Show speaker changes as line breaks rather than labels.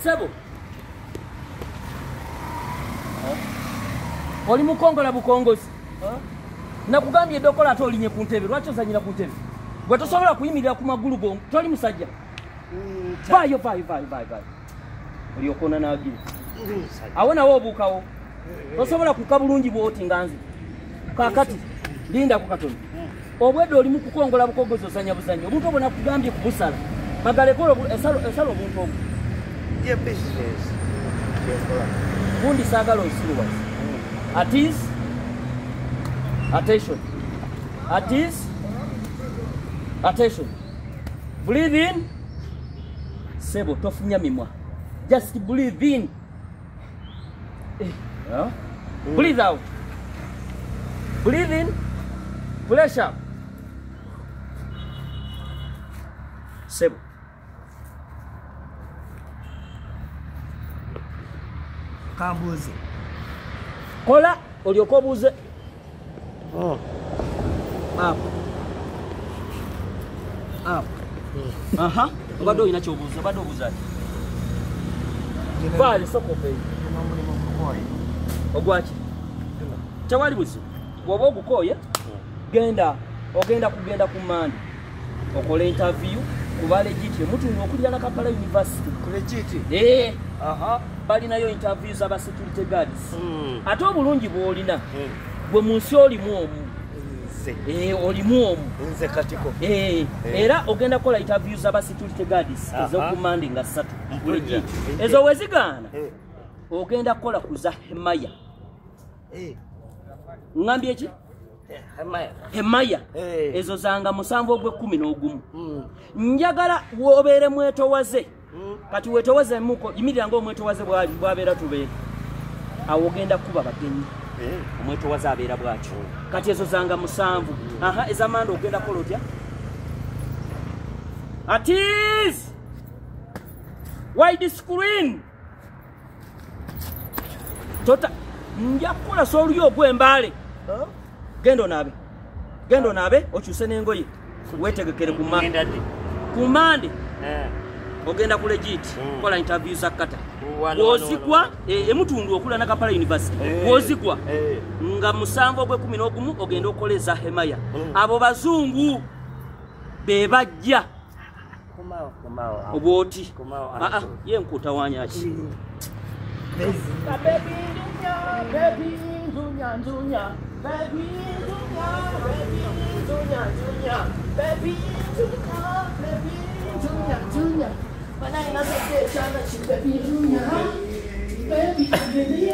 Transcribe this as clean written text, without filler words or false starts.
Sebo. Oli mukongola bukongozi. Nakugambye dokola ate olinye ku ntebe. Lwaki ozanyira ku ntebe? Gwe tosobola kuyimirira ku magulu go. Toli musajja. Vayo. Oli okona n'agiri. Awo nawo obuukawo. Tosobola kuka bulungi bw'oti nganzi. Kaakati linda ku katono. Obwedde oli mu kukongola bukongozi osanya buzanyo. Omuntu obwo nakugambye kubusala. Magaleko esalo obuntu obwo.
Ye business.
Bundi sagala osiruwa. At ease. Attention. At ease. Attention. Breathe in. Sebo tofunya mimwa. Just breathe in. Breathe out. Breathe in. Pressure. Sebo.
Kambuzi.
Kola olyoka obuuze. Aha. Obadde olina ky'obuuza, obadde obuuza ati. Vaali sokope. Ogwaki? Tewali buzibu. Bw'oba ogukooye, ogenda ku Mande. Okola interview kuba legit omutundu okulira na Kampala University.
Legit?
Aha. Balinayo interviews aba security guards. Ate obulungi bw'olina. Gwe mu nsi olimu omu. Olimu omu.
Nze katiko.
Era ogenda kola interviews aba security guards ez'oku Mande nga 3. Legit. Ezo wezigaana. Ogenda kola kuza Hemaya. Ngambye eki? Hemaya. Ezo zanga 7/11. Njagala wobeere mwetowaze. Kati wetowaze muko yimirira ngo mwetowaze bwabeera tubeera. Awo ogenda kuba bagenyi. Omwetowaze abeera bwakyo. Kati ezo zanga 7. Aha, ezamanda ogenda kola otya? At ease. Wide screen. Tota njakola soli ogw'embale. Gendo naabe okyuse n'engoye. Wetegekere ku Mande. Ogenda ku legit. Kola interview za kata. Wozigwa emutundu okula na Kampala University. Wozigwa nga 7/11 ogenda okoleza Hemaya. Abo bazungu be bajja. Oboti. Ye nkuta wanyaki. Baby Junior. When I another day, baby,